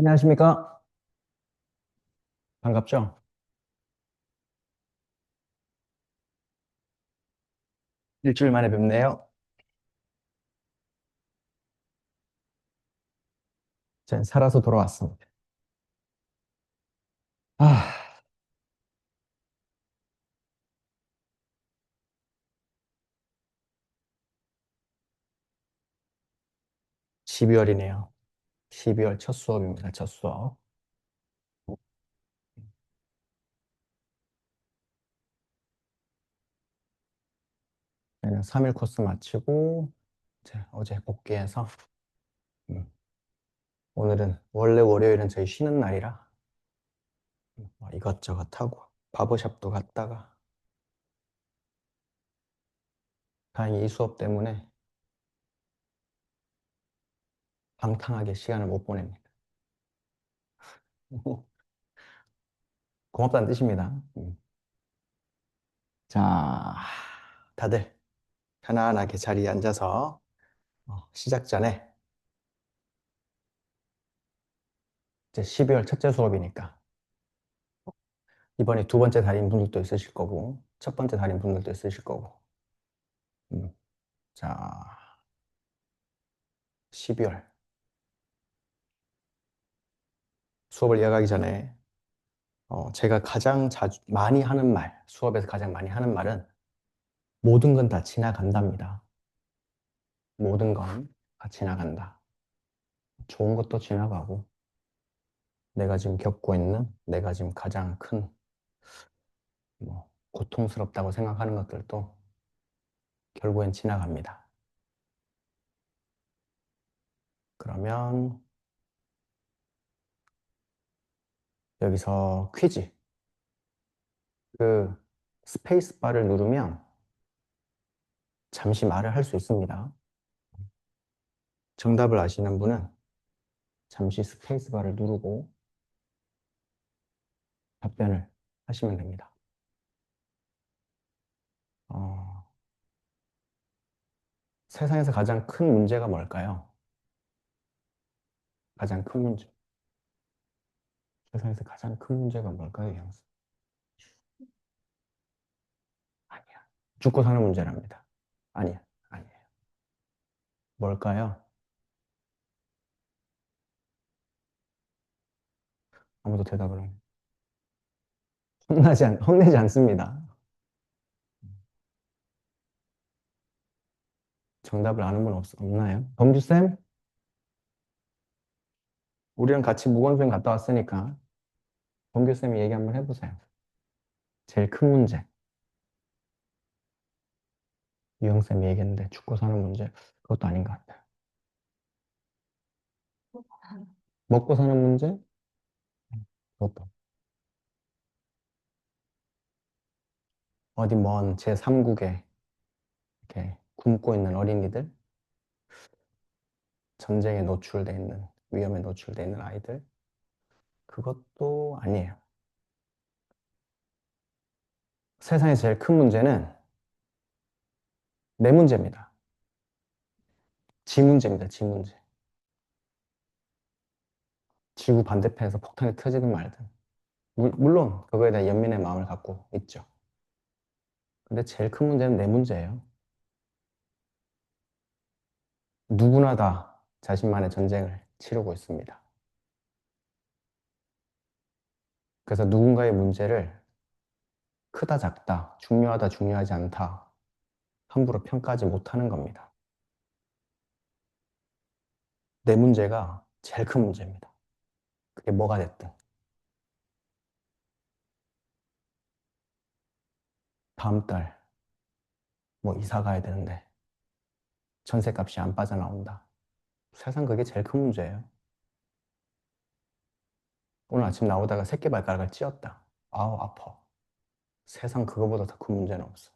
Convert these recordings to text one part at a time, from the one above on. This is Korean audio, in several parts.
안녕하십니까? 반갑죠? 일주일 만에 뵙네요. 전 살아서 돌아왔습니다. 아, 12월이네요. 12월 첫 수업입니다. 첫 수업. 저는 3일 코스 마치고 이제 어제 복귀해서 음, 오늘은 원래 월요일은 저희 쉬는 날이라 뭐 이것저것 하고 바버샵도 갔다가 다행히 이 수업 때문에 방탕하게 시간을 못 보냅니다. 고맙다는 뜻입니다. 자, 다들 편안하게 자리에 앉아서 시작 전에 이제 12월 첫째 수업이니까 이번에 두 번째 달인 분들도 있으실 거고 첫 번째 달인 분들도 있으실 거고 음, 자 12월 수업을 이어가기 전에 제가 가장 자주 많이 하는 말 수업에서 가장 많이 하는 말은 모든 건 다 지나간답니다. 모든 건 다 지나간다. 좋은 것도 지나가고 내가 지금 겪고 있는 내가 지금 가장 큰 고통스럽다고 생각하는 것들도 결국엔 지나갑니다. 그러면 여기서 퀴즈. 그 스페이스 바를 누르면 잠시 말을 할 수 있습니다. 정답을 아시는 분은 잠시 스페이스 바를 누르고 답변을 하시면 됩니다. 어, 세상에서 가장 큰 문제가 뭘까요? 가장 큰 문제. 세상에서 가장 큰 문제가 뭘까요, 형수? 아니야. 죽고 사는 문제랍니다. 아니야. 아니에요. 뭘까요? 아무도 대답을 안 혼내지 않습니다. 정답을 아는 분 없나요? 범주쌤? 우리랑 같이 무건수행 갔다 왔으니까 범규쌤이 얘기 한번 해보세요. 제일 큰 문제. 유형쌤이 얘기했는데 죽고 사는 문제. 그것도 아닌 것 같아요. 먹고 사는 문제? 그것도. 어디 먼 제3국에 이렇게 굶고 있는 어린이들, 전쟁에 노출돼 있는, 위험에 노출돼 있는 아이들, 그것도 아니에요. 세상에 제일 큰 문제는 내 문제입니다. 지 문제입니다. 지 문제. 지구 반대편에서 폭탄이 터지든 말든. 물론 그거에 대한 연민의 마음을 갖고 있죠. 근데 제일 큰 문제는 내 문제예요. 누구나 다 자신만의 전쟁을 치르고 있습니다. 그래서 누군가의 문제를 크다 작다, 중요하다 중요하지 않다 함부로 평가하지 못하는 겁니다. 내 문제가 제일 큰 문제입니다. 그게 뭐가 됐든. 다음 달 뭐 이사 가야 되는데 전셋값이 안 빠져나온다. 세상 그게 제일 큰 문제예요. 오늘 아침 나오다가 새끼발가락을 찧었다. 아우 아파. 세상 그거보다 더 큰 문제는 없어.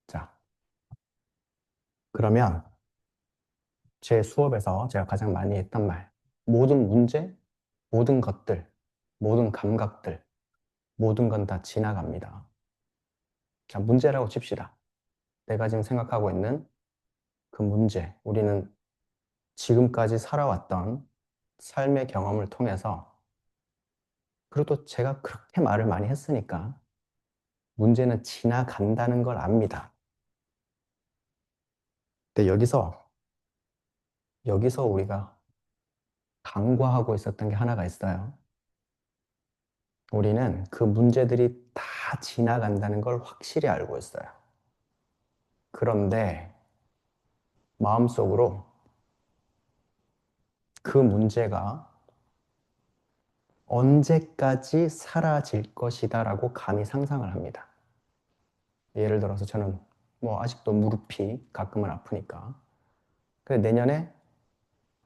자, 그러면 제 수업에서 제가 가장 많이 했던 말, 모든 문제, 모든 것들, 모든 감각들, 모든 건 다 지나갑니다. 자, 문제라고 칩시다. 내가 지금 생각하고 있는 그 문제, 우리는 지금까지 살아왔던 삶의 경험을 통해서, 그리고 또 제가 그렇게 말을 많이 했으니까 문제는 지나간다는 걸 압니다. 근데 여기서 우리가 간과하고 있었던 게 하나가 있어요. 우리는 그 문제들이 다 지나간다는 걸 확실히 알고 있어요. 그런데 마음속으로 그 문제가 언제까지 사라질 것이다라고 감히 상상을 합니다. 예를 들어서 저는 뭐 아직도 무릎이 가끔은 아프니까. 근데 내년에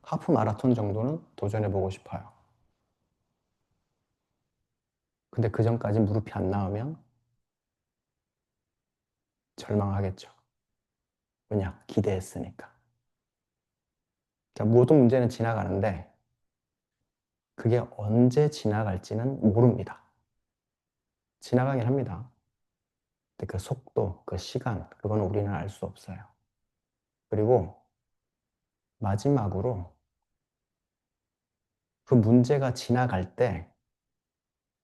하프 마라톤 정도는 도전해보고 싶어요. 근데 그 전까지 무릎이 안 나으면 절망하겠죠. 왜냐? 기대했으니까. 자, 모든 문제는 지나가는데 그게 언제 지나갈지는 모릅니다. 지나가긴 합니다. 근데 그 속도, 그 시간, 그건 우리는 알 수 없어요. 그리고 마지막으로 그 문제가 지나갈 때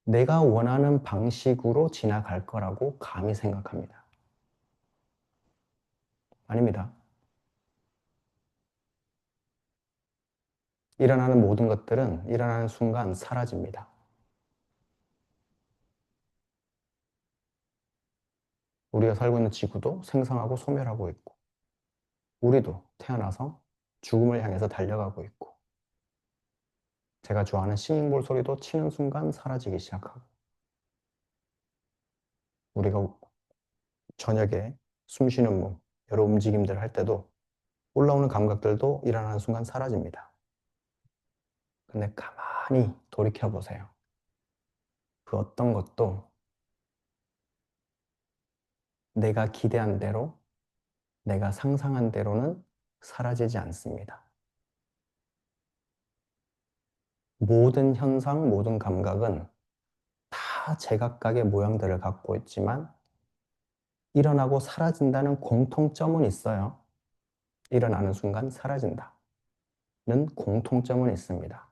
내가 원하는 방식으로 지나갈 거라고 감히 생각합니다. 아닙니다. 일어나는 모든 것들은 일어나는 순간 사라집니다. 우리가 살고 있는 지구도 생성하고 소멸하고 있고, 우리도 태어나서 죽음을 향해서 달려가고 있고, 제가 좋아하는 싱잉볼 소리도 치는 순간 사라지기 시작하고, 우리가 저녁에 숨 쉬는 몸, 여러 움직임들을 할 때도 올라오는 감각들도 일어나는 순간 사라집니다. 근데 가만히 돌이켜 보세요. 그 어떤 것도 내가 기대한 대로, 내가 상상한 대로는 사라지지 않습니다. 모든 현상, 모든 감각은 다 제각각의 모양들을 갖고 있지만 일어나고 사라진다는 공통점은 있어요. 일어나는 순간 사라진다는 공통점은 있습니다.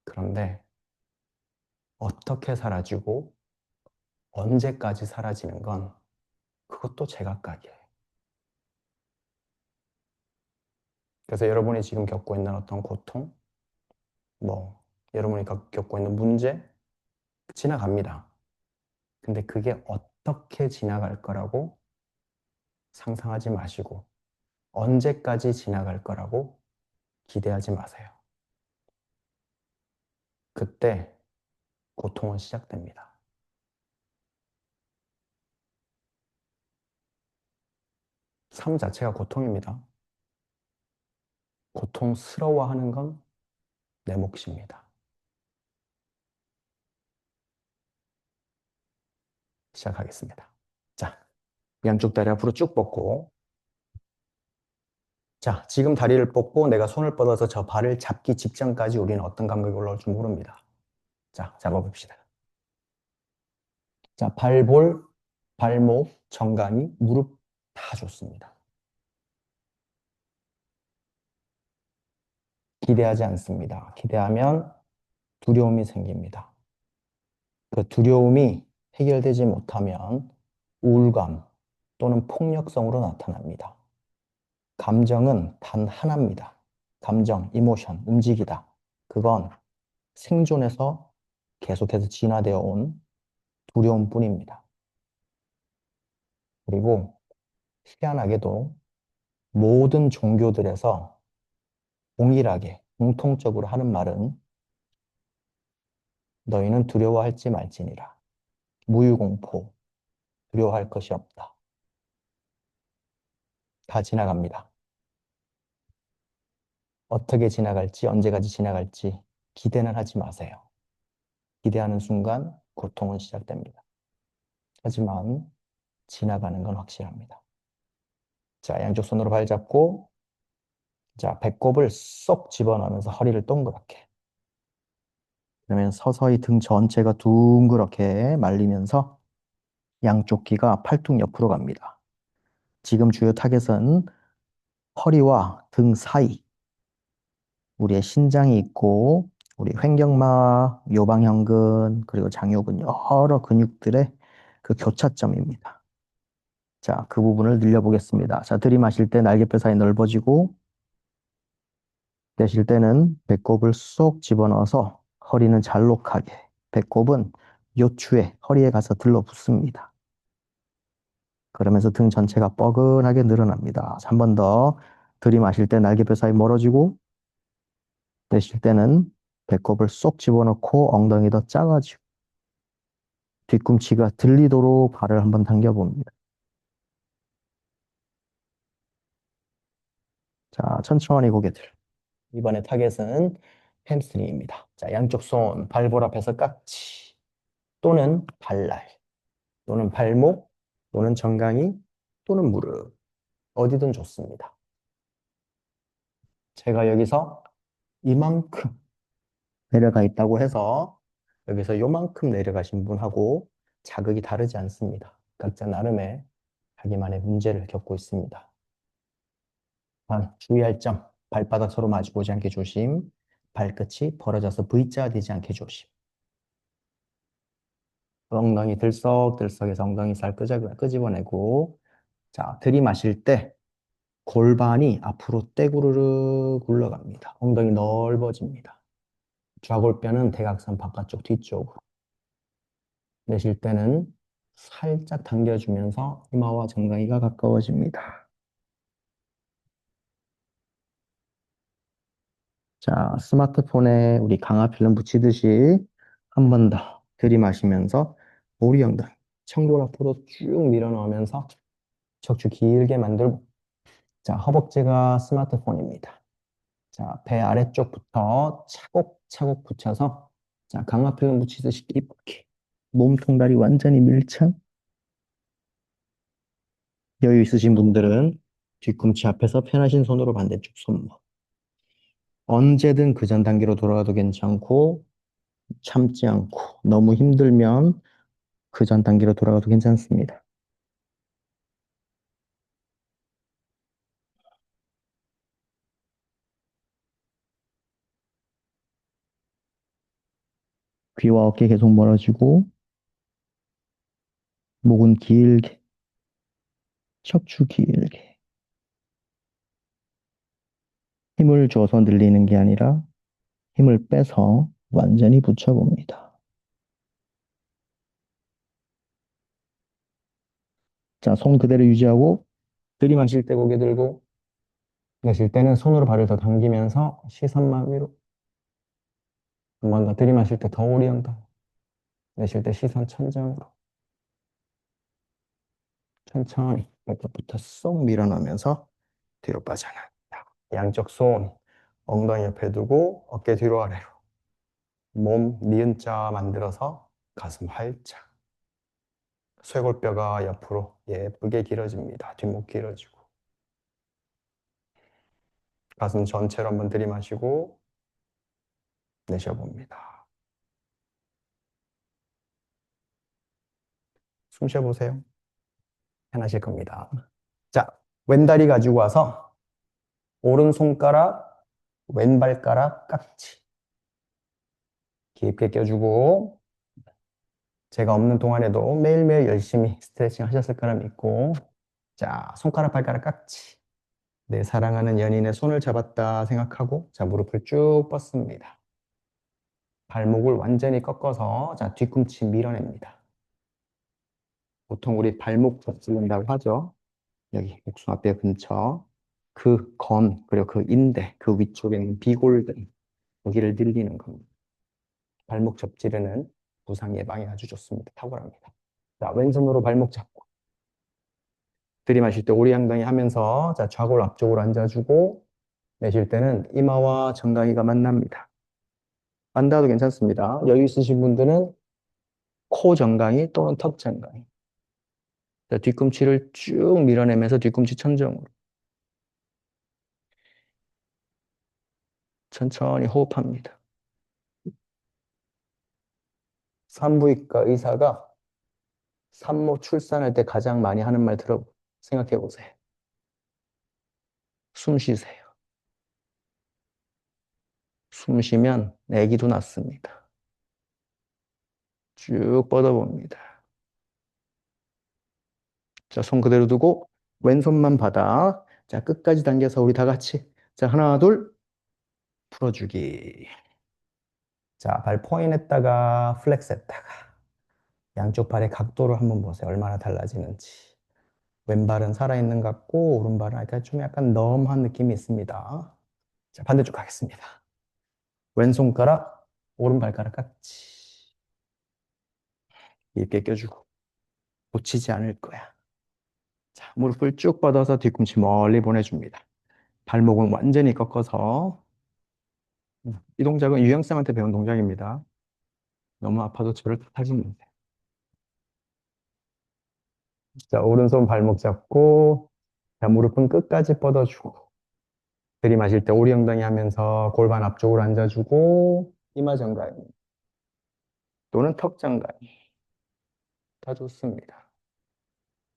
그런데 어떻게 사라지고 언제까지 사라지는 건 그것도 제각각이에요. 그래서 여러분이 지금 겪고 있는 어떤 고통, 여러분이 겪고 있는 문제, 지나갑니다. 근데 그게 어떻게 지나갈 거라고 상상하지 마시고, 언제까지 지나갈 거라고 기대하지 마세요. 그때 고통은 시작됩니다. 삶 자체가 고통입니다. 고통스러워하는 건 내 몫입니다. 시작하겠습니다. 자, 양쪽 다리 앞으로 쭉 뻗고, 자, 지금 다리를 뻗고 내가 손을 뻗어서 저 발을 잡기 직전까지 우리는 어떤 감각이 올라올 줄 모릅니다. 자, 잡아봅시다. 자, 발볼, 발목, 정강이, 무릎 다 좋습니다. 기대하지 않습니다. 기대하면 두려움이 생깁니다. 그 두려움이 해결되지 못하면 우울감 또는 폭력성으로 나타납니다. 감정은 단 하나입니다. 감정, 이모션, 움직이다. 그건 생존에서 계속해서 진화되어 온 두려움뿐입니다. 그리고 희한하게도 모든 종교들에서 동일하게 공통적으로 하는 말은 너희는 두려워할지 말지니라. 무유공포, 두려워할 것이 없다. 다 지나갑니다. 어떻게 지나갈지, 언제까지 지나갈지 기대는 하지 마세요. 기대하는 순간 고통은 시작됩니다. 하지만 지나가는 건 확실합니다. 자, 양쪽 손으로 발 잡고, 자, 배꼽을 쏙 집어넣으면서 허리를 동그랗게. 그러면 서서히 등 전체가 둥그렇게 말리면서 양쪽 귀가 팔뚝 옆으로 갑니다. 지금 주요 타겟은 허리와 등 사이. 우리의 신장이 있고, 우리 횡격막, 요방형근, 그리고 장요근 여러 근육들의 그 교차점입니다. 자, 그 부분을 늘려보겠습니다. 자, 들이마실 때 날개뼈 사이 넓어지고, 내쉴 때는 배꼽을 쏙 집어넣어서 허리는 잘록하게, 배꼽은 요추에, 허리에 가서 들러붙습니다. 그러면서 등 전체가 뻐근하게 늘어납니다. 한 번 더 들이마실 때 날개뼈 사이 멀어지고, 내쉴 때는 배꼽을 쏙 집어넣고 엉덩이 더 작아지고, 뒤꿈치가 들리도록 발을 한번 당겨봅니다. 자, 천천히 고개 들. 이번에 타겟은 햄스트링입니다. 자, 양쪽 손, 발볼 앞에서 깍지, 또는 발날, 또는 발목, 또는 정강이, 또는 무릎, 어디든 좋습니다. 제가 여기서 이만큼 내려가 있다고 해서 여기서 요만큼 내려가신 분하고 자극이 다르지 않습니다. 각자 나름의 자기만의 문제를 겪고 있습니다. 주의할 점, 발바닥 서로 마주보지 않게 조심, 발끝이 벌어져서 V자 되지 않게 조심. 엉덩이 들썩들썩해서 엉덩이 살 끄집어내고, 자, 들이마실 때 골반이 앞으로 떼구르르 굴러갑니다. 엉덩이 넓어집니다. 좌골뼈는 대각선 바깥쪽 뒤쪽으로. 내쉴 때는 살짝 당겨주면서 이마와 정강이가 가까워집니다. 자, 스마트폰에 우리 강화 필름 붙이듯이 한 번 더 들이마시면서 오리 엉덩이, 청골 앞으로 쭉 밀어넣으면서 척추 길게 만들고, 자, 허벅지가 스마트폰입니다. 자, 배 아래쪽부터 차곡차곡 붙여서, 자, 강화 필름 붙이듯이 깊게 몸통 다리 완전히 밀착. 여유 있으신 분들은 뒤꿈치 앞에서 편하신 손으로 반대쪽 손목. 언제든 그 전 단계로 돌아가도 괜찮고, 참지 않고, 너무 힘들면 그 전 단계로 돌아가도 괜찮습니다. 귀와 어깨 계속 멀어지고, 목은 길게, 척추 길게. 힘을 줘서 늘리는 게 아니라 힘을 빼서 완전히 붙여봅니다. 자, 손 그대로 유지하고, 들이마실 때 고개 들고, 내쉴 때는 손으로 발을 더 당기면서 시선만 위로. 한 번 더 들이마실 때 더 오리 엉덩이. 내쉴 때 시선 천장으로. 천천히 발끝부터 쏙 밀어넣으면서 뒤로 빠져나갑니다. 양쪽 손 엉덩이 옆에 두고 어깨 뒤로 아래로. 몸 니은자 만들어서 가슴 활짝. 쇄골뼈가 옆으로 예쁘게 길어집니다. 뒷목 길어지고. 가슴 전체로 한번 들이마시고 내쉬어봅니다. 숨 쉬어보세요. 편하실 겁니다. 자, 왼다리 가지고 와서 오른손가락, 왼발가락 깍지 깊게 껴주고, 제가 없는 동안에도 매일매일 열심히 스트레칭 하셨을 거라 믿고, 자, 손가락, 발가락 깍지. 내 사랑하는 연인의 손을 잡았다 생각하고, 자, 무릎을 쭉 뻗습니다. 발목을 완전히 꺾어서, 자, 뒤꿈치 밀어냅니다. 보통 우리 발목 접질른다고 하죠. 여기 복숭아뼈 근처. 그 건, 그리고 그 인대, 그 위쪽에 있는 비골근, 여기를 늘리는 겁니다. 발목 접지르는 부상 예방에 아주 좋습니다. 탁월합니다. 자, 왼손으로 발목 잡고 들이마실 때 오리엉덩이 하면서, 자, 좌골 앞쪽으로 앉아주고, 내쉴 때는 이마와 정강이가 만납니다. 안 닿아도 괜찮습니다. 여유 있으신 분들은 코 정강이 또는 턱 정강이. 자, 뒤꿈치를 쭉 밀어내면서 뒤꿈치 천정으로 천천히 호흡합니다. 산부인과 의사가 산모 출산할 때 가장 많이 하는 말 생각해 보세요. 숨 쉬세요. 숨 쉬면 애기도 낳습니다. 쭉 뻗어봅니다. 자, 손 그대로 두고 왼손만 바닥. 자, 끝까지 당겨서 우리 다 같이. 자, 하나, 둘, 풀어주기. 자, 발 포인했다가 플렉스 했다가 양쪽 발의 각도를 한번 보세요. 얼마나 달라지는지. 왼발은 살아있는 것 같고 오른발은 좀 약간 넘한 느낌이 있습니다. 자, 반대쪽 가겠습니다. 왼손가락, 오른발가락 깍지. 이렇게 껴주고 놓치지 않을 거야. 자, 무릎을 쭉 뻗어서 뒤꿈치 멀리 보내줍니다. 발목은 완전히 꺾어서 이 동작은 유영쌤한테 배운 동작입니다. 너무 아파도 저를 탓하시면 돼요. 자, 오른손 발목 잡고 자, 무릎은 끝까지 뻗어주고 들이마실 때 오리 엉덩이 하면서 골반 앞쪽으로 앉아주고 이마 정가이 또는 턱 정가이 다 좋습니다.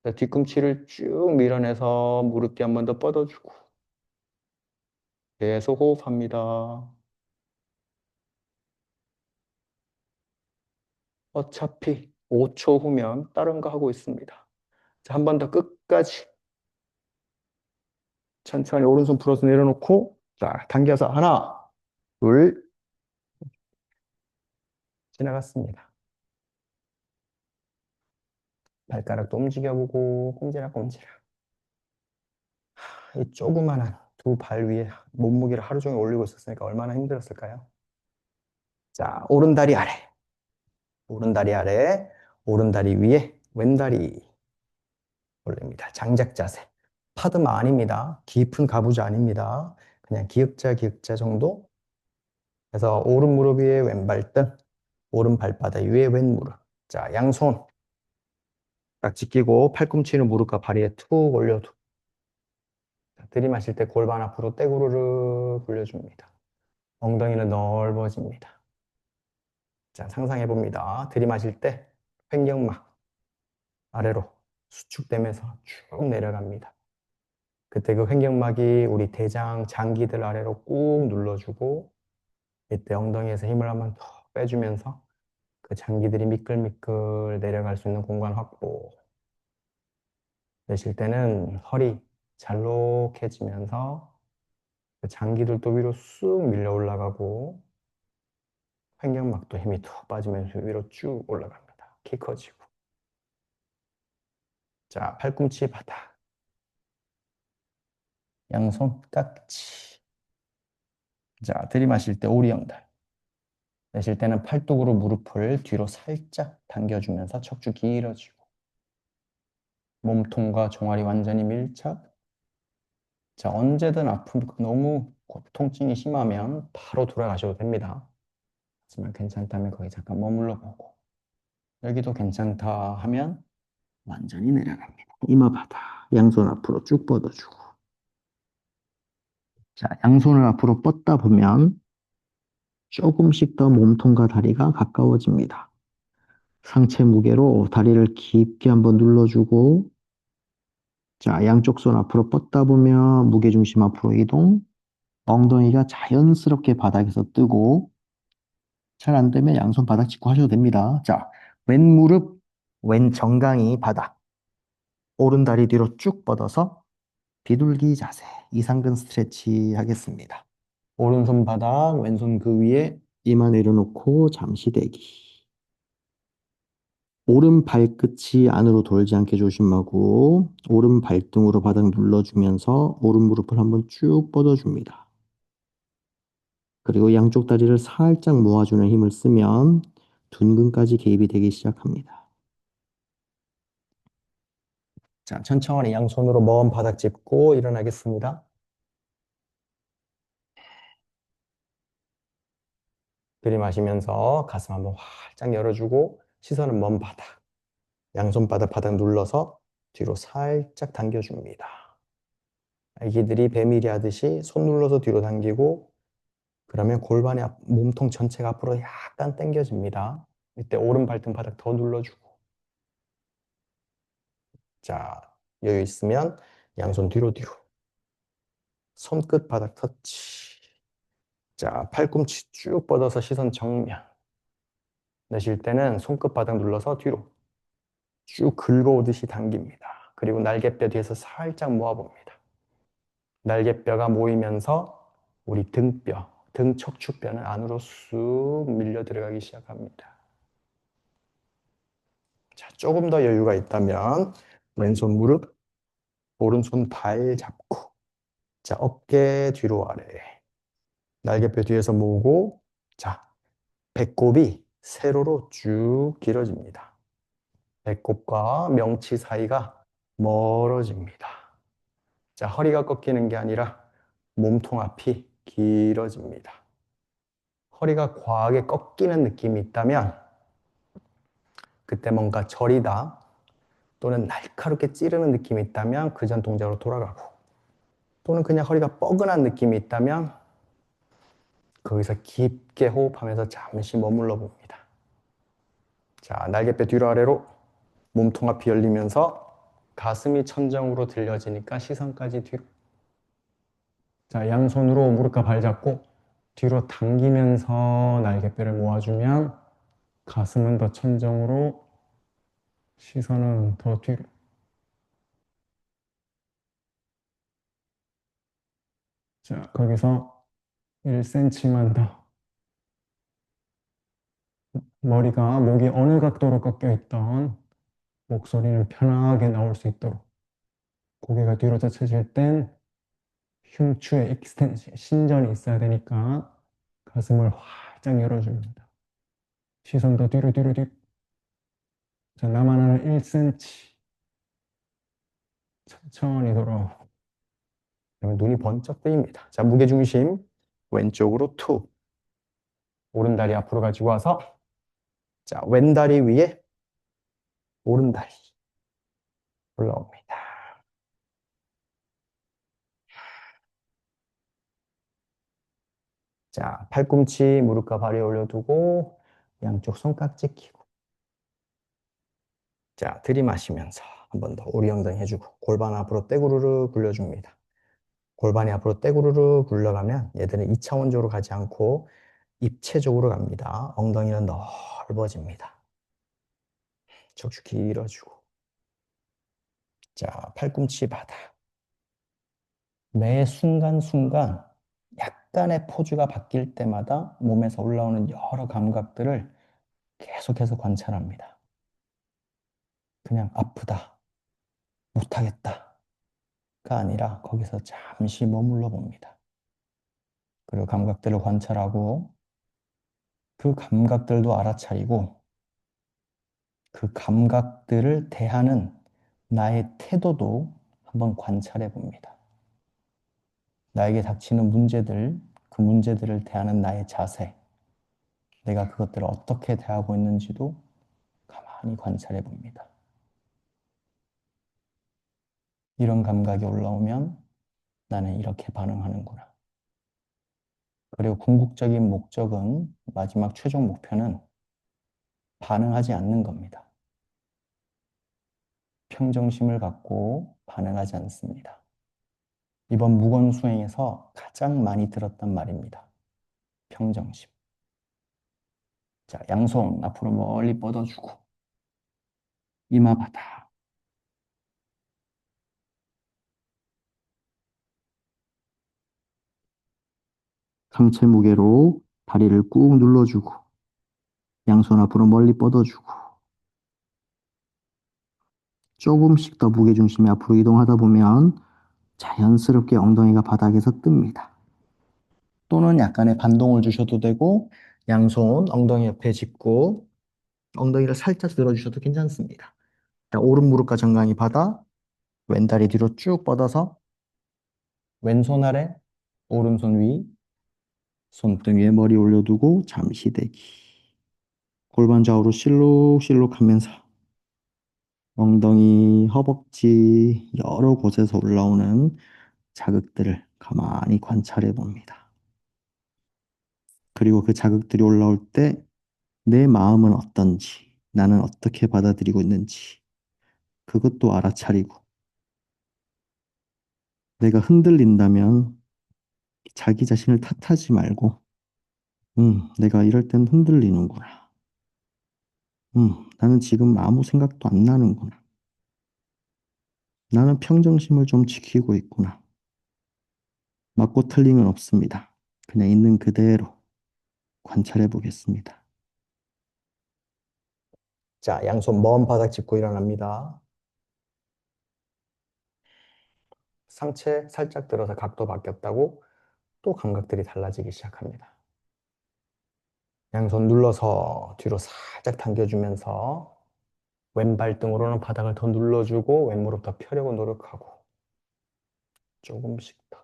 자, 뒤꿈치를 쭉 밀어내서 무릎 뒤 한 번 더 뻗어주고 계속 호흡합니다. 어차피 5초 후면 다른 거 하고 있습니다. 자, 한 번 더 끝까지 천천히 오른손 풀어서 내려놓고 자, 당겨서 하나, 둘, 지나갔습니다. 발가락도 움직여보고 꼼지락꼼지락. 이 조그만한 두 발 위에 몸무게를 하루 종일 올리고 있었으니까 얼마나 힘들었을까요? 자, 오른다리 아래, 오른다리 아래, 오른다리 위에, 왼다리 올립니다. 장작 자세. 파드마 아닙니다. 깊은 가부좌 아닙니다. 그냥 기역자, 기역자 정도. 그래서 오른 무릎 위에 왼발 등, 오른 발바닥 위에 왼 무릎. 자, 양손 딱지 끼고 팔꿈치는 무릎과 다리에 툭 올려도 들이마실 때 골반 앞으로 떼구르르 굴려줍니다. 엉덩이는 넓어집니다. 자, 상상해 봅니다. 들이마실 때 횡격막 아래로 수축되면서 쭉 내려갑니다. 그때 그 횡격막이 우리 대장, 장기들 아래로 꾹 눌러주고 이때 엉덩이에서 힘을 한번 더 빼주면서 그 장기들이 미끌미끌 내려갈 수 있는 공간 확보. 내쉴 때는 허리 잘록해지면서 그 장기들도 위로 쑥 밀려 올라가고 횡격막도 힘이 툭 빠지면서 위로 쭉 올라갑니다. 키 커지고. 자, 팔꿈치 바닥. 양손 깍지. 자, 들이마실 때 오리엉달. 내쉴 때는 팔뚝으로 무릎을 뒤로 살짝 당겨주면서 척추 길어지고 몸통과 종아리 완전히 밀착. 자, 언제든 아픔, 너무 통증이 심하면 바로 돌아가셔도 됩니다. 하지만 괜찮다면 거기 잠깐 머물러 보고 여기도 괜찮다 하면 완전히 내려갑니다. 이마 바닥, 양손 앞으로 쭉 뻗어주고 자, 양손을 앞으로 뻗다 보면 조금씩 더 몸통과 다리가 가까워집니다. 상체 무게로 다리를 깊게 한번 눌러주고 자, 양쪽 손 앞으로 뻗다 보면 무게중심 앞으로 이동 엉덩이가 자연스럽게 바닥에서 뜨고 잘 안 되면 양손 바닥 짚고 하셔도 됩니다. 자, 왼 무릎, 왼 정강이 바닥 오른 다리 뒤로 쭉 뻗어서 비둘기 자세 이상근 스트레치 하겠습니다. 오른손 바닥, 왼손 그 위에 이마 내려놓고 잠시 대기. 오른 발끝이 안으로 돌지 않게 조심하고 오른 발등으로 바닥 눌러주면서 오른 무릎을 한번 쭉 뻗어줍니다. 그리고 양쪽 다리를 살짝 모아주는 힘을 쓰면 둔근까지 개입이 되기 시작합니다. 자, 천천히 양손으로 먼 바닥 짚고 일어나겠습니다. 들이마시면서 가슴 한번 활짝 열어주고 시선은 먼 바닥. 양손 바닥 눌러서 뒤로 살짝 당겨줍니다. 아기들이 배밀이 하듯이 손 눌러서 뒤로 당기고 그러면 골반의 몸통 전체가 앞으로 약간 당겨집니다. 이때 오른 발등 바닥 더 눌러주고 자, 여유 있으면 양손 뒤로 뒤로 손끝 바닥 터치 자, 팔꿈치 쭉 뻗어서 시선 정면. 내쉴 때는 손끝바닥 눌러서 뒤로 쭉 긁어오듯이 당깁니다. 그리고 날개뼈 뒤에서 살짝 모아봅니다. 날개뼈가 모이면서 우리 등뼈, 등 척추뼈는 안으로 쑥 밀려 들어가기 시작합니다. 자, 조금 더 여유가 있다면 왼손 무릎, 오른손 발 잡고 자, 어깨 뒤로 아래 날개뼈 뒤에서 모으고 자, 배꼽이 세로로 쭉 길어집니다. 배꼽과 명치 사이가 멀어집니다. 자, 허리가 꺾이는 게 아니라 몸통 앞이 길어집니다. 허리가 과하게 꺾이는 느낌이 있다면 그때 뭔가 저리다 또는 날카롭게 찌르는 느낌이 있다면 그 전 동작으로 돌아가고 또는 그냥 허리가 뻐근한 느낌이 있다면 거기서 깊게 호흡하면서 잠시 머물러 봅니다. 자, 날개뼈 뒤로 아래로 몸통 앞이 열리면서 가슴이 천정으로 들려지니까 시선까지 뒤로. 자, 양손으로 무릎과 발 잡고 뒤로 당기면서 날개뼈를 모아주면 가슴은 더 천정으로, 시선은 더 뒤로. 자, 거기서 1cm만 더. 머리가 목이 어느 각도로 꺾여 있던 목소리는 편하게 나올 수 있도록 고개가 뒤로 젖혀질 땐 흉추의 익스텐션, 신전이 있어야 되니까 가슴을 활짝 열어줍니다. 시선 더 뒤로 뒤로 뒤로. 자, 나만 하는 1cm. 천천히 돌아오고. 그러면 눈이 번쩍 뜨입니다. 자, 무게중심 왼쪽으로 툭. 오른다리 앞으로 가지고 와서 자, 왼다리 위에 오른다리 올라옵니다. 자, 팔꿈치 무릎과 발에 올려두고 양쪽 손깍지 끼고 자, 들이마시면서 한 번 더 오리 엉덩이 해주고 골반 앞으로 떼구르르 굴려줍니다. 골반이 앞으로 떼구르르 굴러가면 얘들은 2차원적으로 가지 않고 입체적으로 갑니다. 엉덩이는 넓어집니다. 척추 길어지고 자, 팔꿈치 바닥 매 순간순간 약간의 포즈가 바뀔 때마다 몸에서 올라오는 여러 감각들을 계속해서 관찰합니다. 그냥 아프다, 못하겠다가 아니라 거기서 잠시 머물러 봅니다. 그리고 감각들을 관찰하고 그 감각들도 알아차리고 그 감각들을 대하는 나의 태도도 한번 관찰해 봅니다. 나에게 닥치는 문제들, 그 문제들을 대하는 나의 자세, 내가 그것들을 어떻게 대하고 있는지도 가만히 관찰해 봅니다. 이런 감각이 올라오면 나는 이렇게 반응하는구나. 그리고 궁극적인 목적은, 마지막 최종 목표는 반응하지 않는 겁니다. 평정심을 갖고 반응하지 않습니다. 이번 무건 수행에서 가장 많이 들었던 말입니다. 평정심. 자, 양손 앞으로 멀리 뻗어주고 이마 바닥. 상체 무게로 다리를 꾹 눌러주고 양손 앞으로 멀리 뻗어주고 조금씩 더 무게중심이 앞으로 이동하다 보면 자연스럽게 엉덩이가 바닥에서 뜹니다. 또는 약간의 반동을 주셔도 되고 양손 엉덩이 옆에 짚고 엉덩이를 살짝 들어주셔도 괜찮습니다. 자, 오른 무릎과 정강이 바닥, 왼다리 뒤로 쭉 뻗어서 왼손 아래, 오른손 위, 손등 위에 머리 올려두고 잠시 대기. 골반 좌우로 실룩실룩 하면서 엉덩이, 허벅지 여러 곳에서 올라오는 자극들을 가만히 관찰해 봅니다. 그리고 그 자극들이 올라올 때 내 마음은 어떤지, 나는 어떻게 받아들이고 있는지 그것도 알아차리고 내가 흔들린다면 자기 자신을 탓하지 말고 내가 이럴 땐 흔들리는구나. 나는 지금 아무 생각도 안 나는구나. 나는 평정심을 좀 지키고 있구나. 맞고 틀림은 없습니다. 그냥 있는 그대로 관찰해 보겠습니다. 자, 양손 먼 바닥 짚고 일어납니다. 상체 살짝 들어서 각도 바뀌었다고 또 감각들이 달라지기 시작합니다. 양손 눌러서 뒤로 살짝 당겨주면서 왼발 등으로는 바닥을 더 눌러주고 왼무릎 더 펴려고 노력하고 조금씩 더.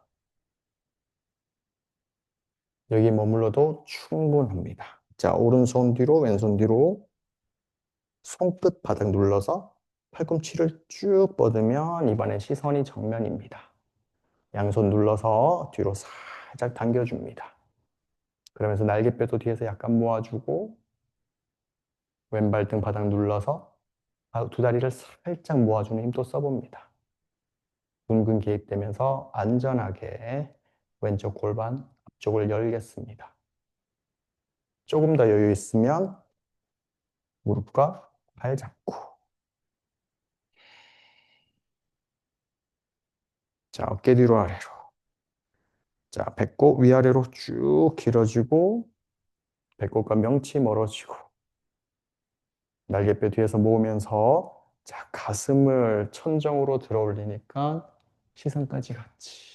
여기 머물러도 충분합니다. 자, 오른손 뒤로 왼손 뒤로 손끝 바닥 눌러서 팔꿈치를 쭉 뻗으면 이번엔 시선이 정면입니다. 양손 눌러서 뒤로 살짝 당겨줍니다. 그러면서 날개뼈도 뒤에서 약간 모아주고 왼발 등 바닥 눌러서 두 다리를 살짝 모아주는 힘도 써봅니다. 둥근 개입되면서 안전하게 왼쪽 골반 앞쪽을 열겠습니다. 조금 더 여유 있으면 무릎과 발 잡고 자, 어깨 뒤로 아래로 자, 배꼽 위아래로 쭉 길어지고 배꼽과 명치 멀어지고 날개뼈 뒤에서 모으면서 자, 가슴을 천정으로 들어 올리니까 시선까지 같이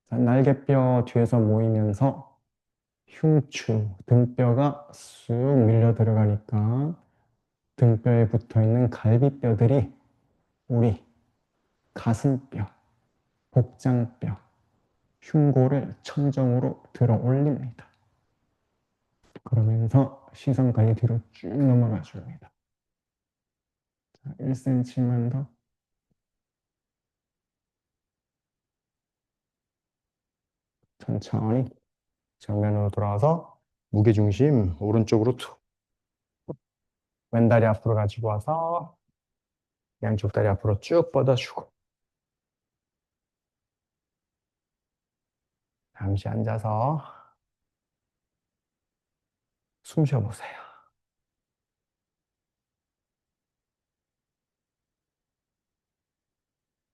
자, 날개뼈 뒤에서 모이면서 흉추, 등뼈가 쑥 밀려 들어가니까 등뼈에 붙어 있는 갈비뼈들이 우리 가슴뼈, 복장뼈, 흉골을 천정으로 들어 올립니다. 그러면서 시선까지 뒤로 쭉 넘어가 줍니다. 1cm만 더. 천천히 정면으로 돌아와서 무게중심 오른쪽으로 툭. 왼다리 앞으로 가지고 와서 양쪽 다리 앞으로 쭉 뻗어주고 잠시 앉아서 숨 쉬어보세요.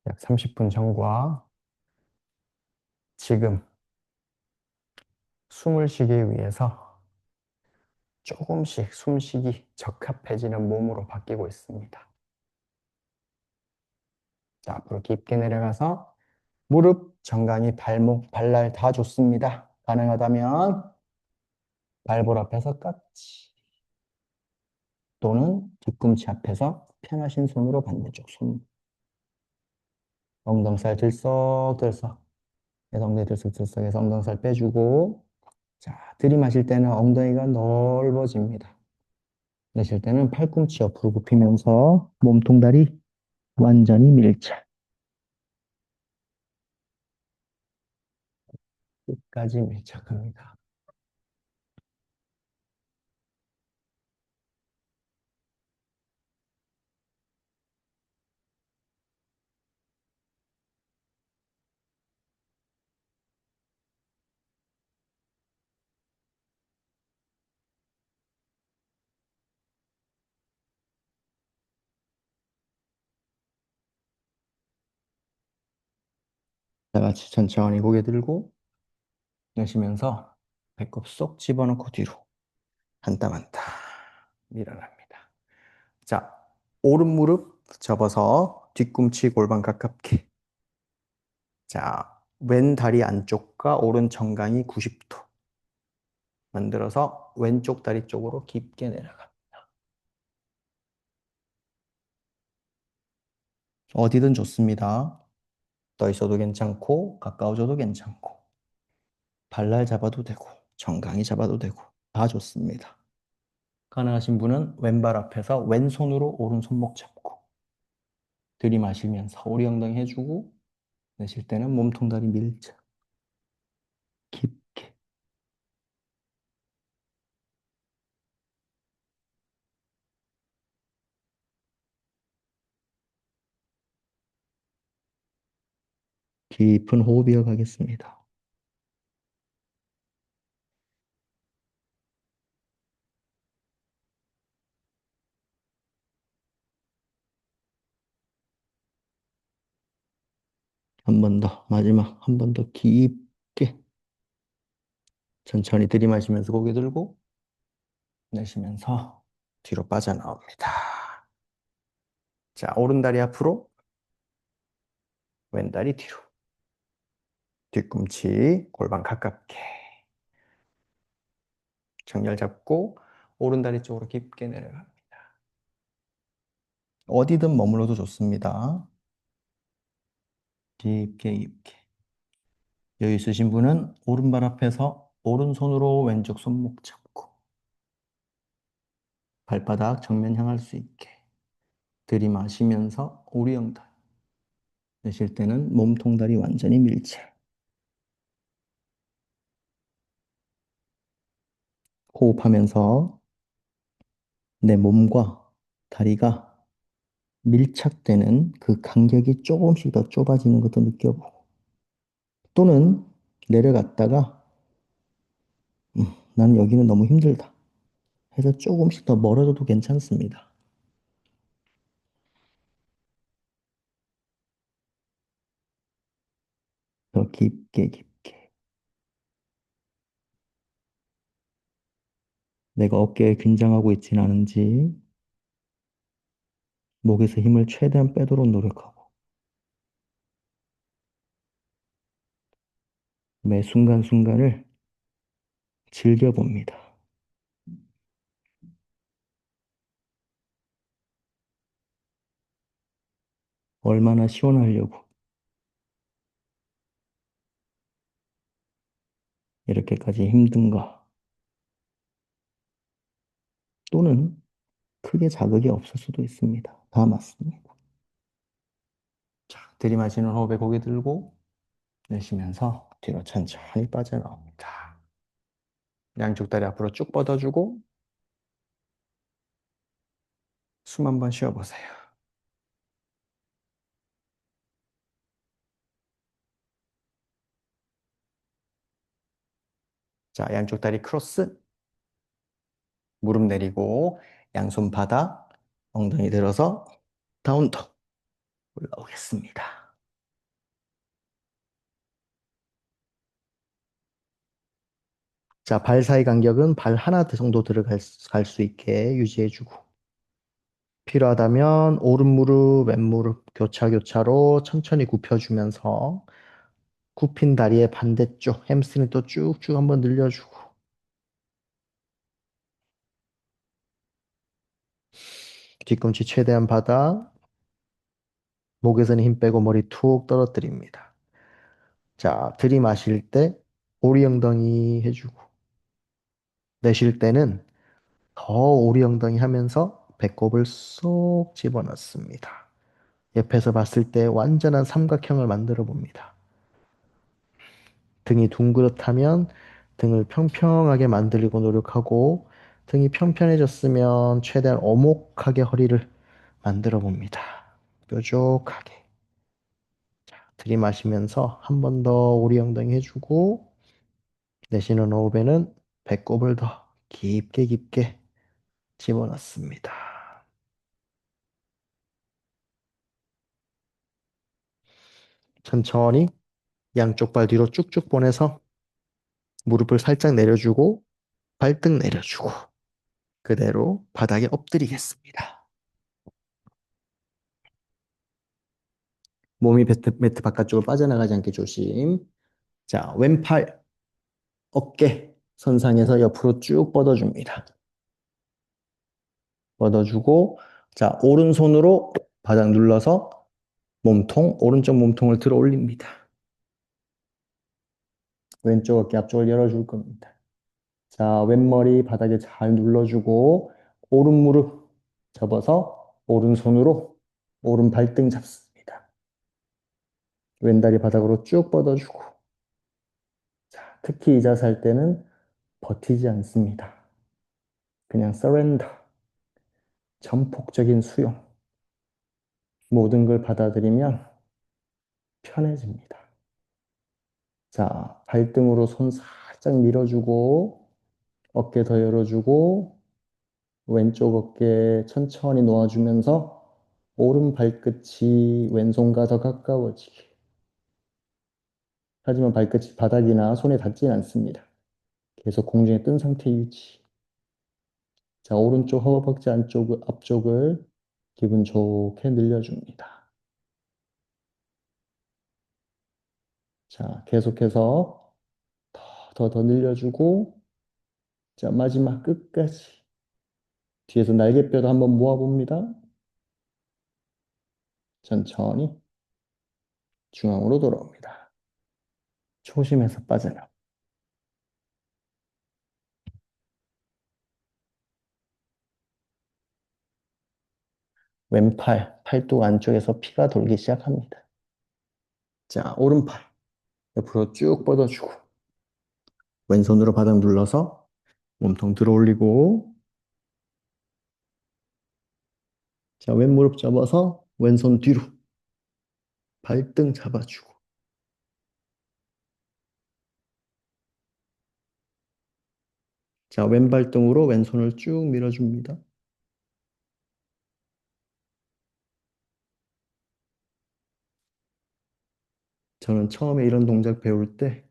약 30분 전과 지금 숨을 쉬기 위해서 조금씩 숨쉬기 적합해지는 몸으로 바뀌고 있습니다. 자, 앞으로 깊게 내려가서 무릎, 정강이, 발목, 발날 다 좋습니다. 가능하다면 발볼 앞에서 깍지 또는 뒤꿈치 앞에서 편하신 손으로 반대쪽 손 엉덩살 들썩들썩 해서 엉덩이 들썩들썩 해서 엉덩살 빼주고 자, 들이마실 때는 엉덩이가 넓어집니다. 내쉴 때는 팔꿈치 옆으로 굽히면서 몸통다리 완전히 밀착. 끝까지 밀착합니다. 다 같이 천천히 고개 들고 내쉬면서 배꼽 쏙 집어넣고 뒤로 한 땀 한 땀 밀어납니다. 자, 오른 무릎 접어서 뒤꿈치 골반 가깝게. 자, 왼 다리 안쪽과 오른 정강이 90도 만들어서 왼쪽 다리 쪽으로 깊게 내려가. 어디든 좋습니다. 떠 있어도 괜찮고 가까워져도 괜찮고 발날 잡아도 되고 정강이 잡아도 되고 다 좋습니다. 가능하신 분은 왼발 앞에서 왼손으로 오른 손목 잡고 들이마시면서 우리 엉덩이 해주고 내쉴 때는 몸통 다리 밀착 깊게 깊은 호흡 이어가겠습니다. 한 번 더, 마지막 한 번 더 깊게 천천히 들이마시면서 고개 들고 내쉬면서 뒤로 빠져나옵니다. 자, 오른다리 앞으로, 왼다리 뒤로. 뒤꿈치 골반 가깝게. 정렬 잡고 오른다리 쪽으로 깊게 내려갑니다. 어디든 머물러도 좋습니다. 깊게 깊게. 여유 있으신 분은 오른발 앞에서 오른손으로 왼쪽 손목 잡고 발바닥 정면 향할 수 있게 들이마시면서 오리엉달. 내쉴 때는 몸통다리 완전히 밀체. 호흡하면서 내 몸과 다리가 밀착되는 그 간격이 조금씩 더 좁아지는 것도 느껴보고 또는 내려갔다가 나는 여기는 너무 힘들다 해서 조금씩 더 멀어져도 괜찮습니다. 더 깊게 깊게. 내가 어깨에 긴장하고 있지는 않은지 목에서 힘을 최대한 빼도록 노력하고 매 순간순간을 즐겨봅니다. 얼마나 시원하려고 이렇게까지 힘든가 또는 크게 자극이 없을 수도 있습니다. 다 맞습니다. 자, 들이마시는 호흡에 고개 들고 내쉬면서 뒤로 천천히 빠져나옵니다. 양쪽 다리 앞으로 쭉 뻗어주고 숨 한번 쉬어보세요. 자, 양쪽 다리 크로스, 무릎 내리고 양손 바닥, 엉덩이 들어서 다운더 올라오겠습니다. 자, 발 사이 간격은 발 하나 정도 들어갈 수 있게 유지해주고 필요하다면 오른 무릎, 왼 무릎 교차로 천천히 굽혀주면서 굽힌 다리의 반대쪽 햄스트링 또 쭉쭉 한번 늘려주고 뒤꿈치 최대한 받아 목에서는 힘 빼고 머리 툭 떨어뜨립니다. 자, 들이마실 때 오리 엉덩이 해주고 내쉴 때는 더 오리 엉덩이 하면서 배꼽을 쏙 집어넣습니다. 옆에서 봤을 때 완전한 삼각형을 만들어 봅니다. 등이 둥그렇다면 등을 평평하게 만들려고 노력하고 등이 평평해졌으면 최대한 오목하게 허리를 만들어 봅니다. 뾰족하게. 들이마시면서 한 번 더 오리 엉덩이 해주고 내쉬는 호흡에는 배꼽을 더 깊게 깊게 집어넣습니다. 천천히 양쪽 발 뒤로 쭉쭉 보내서 무릎을 살짝 내려주고 발등 내려주고 그대로 바닥에 엎드리겠습니다. 몸이 매트 바깥쪽으로 빠져나가지 않게 조심. 자, 왼팔 어깨 선상에서 옆으로 쭉 뻗어줍니다. 뻗어주고 자, 오른손으로 바닥 눌러서 오른쪽 몸통을 들어 올립니다. 왼쪽 어깨 앞쪽을 열어줄 겁니다. 자, 왼머리 바닥에 잘 눌러주고 오른 무릎 접어서 오른손으로 오른 발등 잡습니다. 왼다리 바닥으로 쭉 뻗어주고 자, 특히 이 자세 할 때는 버티지 않습니다. 그냥 서렌더, 전폭적인 수용. 모든 걸 받아들이면 편해집니다. 자, 발등으로 손 살짝 밀어주고 어깨 더 열어주고 왼쪽 어깨 천천히 놓아주면서 오른 발끝이 왼손과 더 가까워지게 하지만 발끝이 바닥이나 손에 닿지는 않습니다. 계속 공중에 뜬 상태 유지. 자, 오른쪽 허벅지 앞쪽을 기분 좋게 늘려줍니다. 자, 계속해서 더 늘려주고, 자, 마지막 끝까지. 뒤에서 날개뼈도 한번 모아봅니다. 천천히 중앙으로 돌아옵니다. 초심에서 빠져나옵니다. 왼팔, 팔뚝 안쪽에서 피가 돌기 시작합니다. 자, 오른팔 옆으로 쭉 뻗어주고, 왼손으로 바닥 눌러서 몸통 들어 올리고, 자, 왼무릎 접어서 왼손 뒤로 발등 잡아주고, 자, 왼발등으로 왼손을 쭉 밀어줍니다. 저는 처음에 이런 동작 배울 때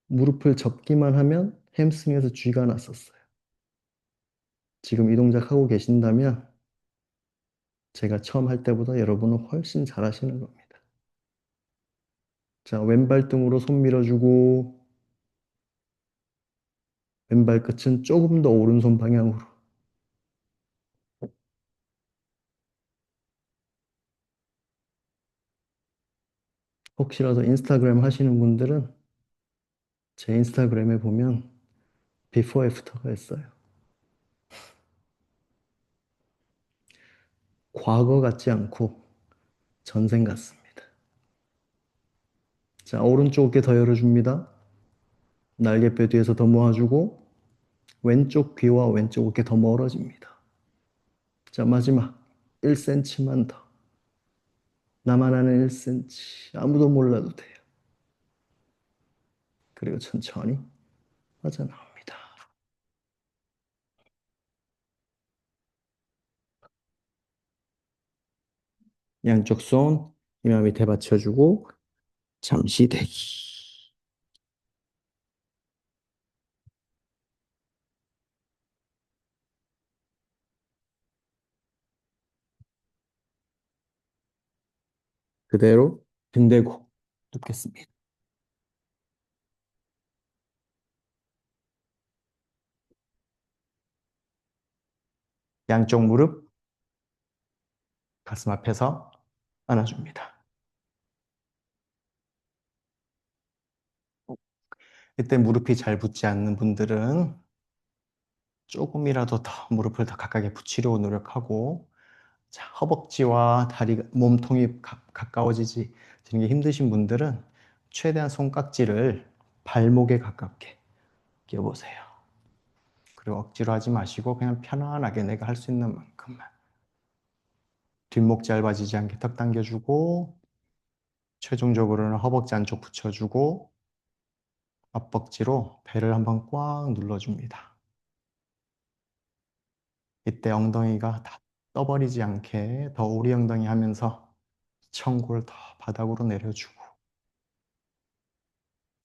무릎을 접기만 하면 햄스트링에서 쥐가 났었어요. 지금 이 동작 하고 계신다면 제가 처음 할 때보다 여러분은 훨씬 잘하시는 겁니다. 자, 왼발등으로 손 밀어주고, 왼발 끝은 조금 더 오른손 방향으로. 혹시라도 인스타그램 하시는 분들은 제 인스타그램에 보면 비포 애프터가 있어요. 과거 같지 않고 전생 같습니다. 자, 오른쪽 어깨 더 열어줍니다. 날개뼈 뒤에서 더 모아주고, 왼쪽 귀와 왼쪽 어깨 더 멀어집니다. 자, 마지막 1cm만 더. 나만 아는 1cm. 아무도 몰라도 돼요. 그리고 천천히 빠져나옵니다. 양쪽 손 이마 밑에 받쳐주고 잠시 대기. 그대로 등 대고 눕겠습니다. 양쪽 무릎 가슴 앞에서 안아줍니다. 이때 무릎이 잘 붙지 않는 분들은 조금이라도 더 무릎을 더 가깝게 붙이려고 노력하고, 자, 허벅지와 다리, 몸통이 가까워지는 게 힘드신 분들은 최대한 손깍지를 발목에 가깝게 끼워보세요. 그리고 억지로 하지 마시고 그냥 편안하게 내가 할 수 있는 만큼만. 뒷목 짧아지지 않게 턱 당겨주고, 최종적으로는 허벅지 안쪽 붙여주고, 앞벅지로 배를 한번 꽉 눌러줍니다. 이때 엉덩이가 다 떠버리지 않게 더 오리 엉덩이 하면서 청골 더 바닥으로 내려주고,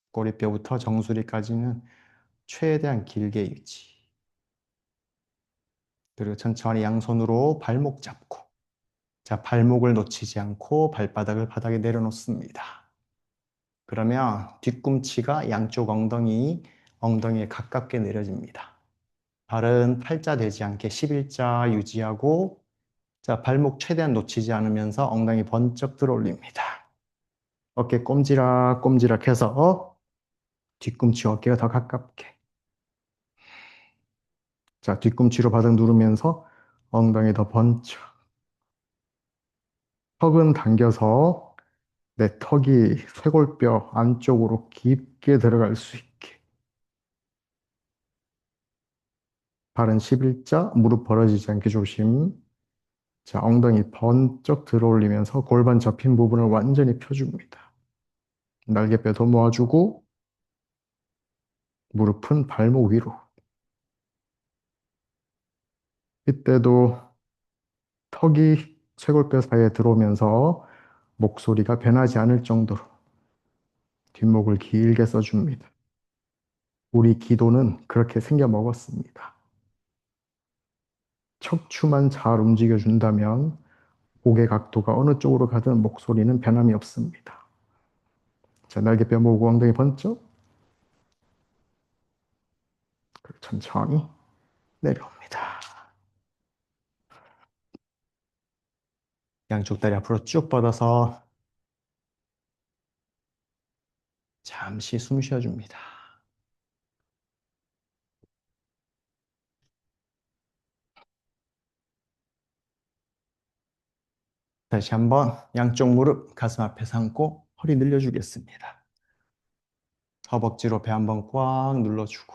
꼬리뼈부터 정수리까지는 최대한 길게 유지. 그리고 천천히 양손으로 발목 잡고, 자, 발목을 놓치지 않고 발바닥을 바닥에 내려놓습니다. 그러면 뒤꿈치가 양쪽 엉덩이에 가깝게 내려집니다. 발은 팔자 되지 않게 11자 유지하고, 자, 발목 최대한 놓치지 않으면서 엉덩이 번쩍 들어 올립니다. 어깨 꼼지락꼼지락 해서 뒤꿈치 어깨가 더 가깝게. 자, 뒤꿈치로 바닥 누르면서 엉덩이 더 번쩍. 턱은 당겨서 내 턱이 쇄골뼈 안쪽으로 깊게 들어갈 수 있게. 발은 11자, 무릎 벌어지지 않게 조심. 자, 엉덩이 번쩍 들어 올리면서 골반 접힌 부분을 완전히 펴줍니다. 날개뼈 더 모아주고, 무릎은 발목 위로. 이때도 턱이 쇄골뼈 사이에 들어오면서 목소리가 변하지 않을 정도로 뒷목을 길게 써줍니다. 우리 기도는 그렇게 생겨 먹었습니다. 척추만 잘 움직여준다면 고개 각도가 어느 쪽으로 가든 목소리는 변함이 없습니다. 자, 날개뼈 모으고 엉덩이 번쩍. 천천히 내려옵니다. 양쪽 다리 앞으로 쭉 뻗어서 잠시 숨 쉬어줍니다. 다시 한번 양쪽 무릎 가슴 앞에 삼고 허리 늘려주겠습니다. 허벅지로 배 한번 꽉 눌러주고.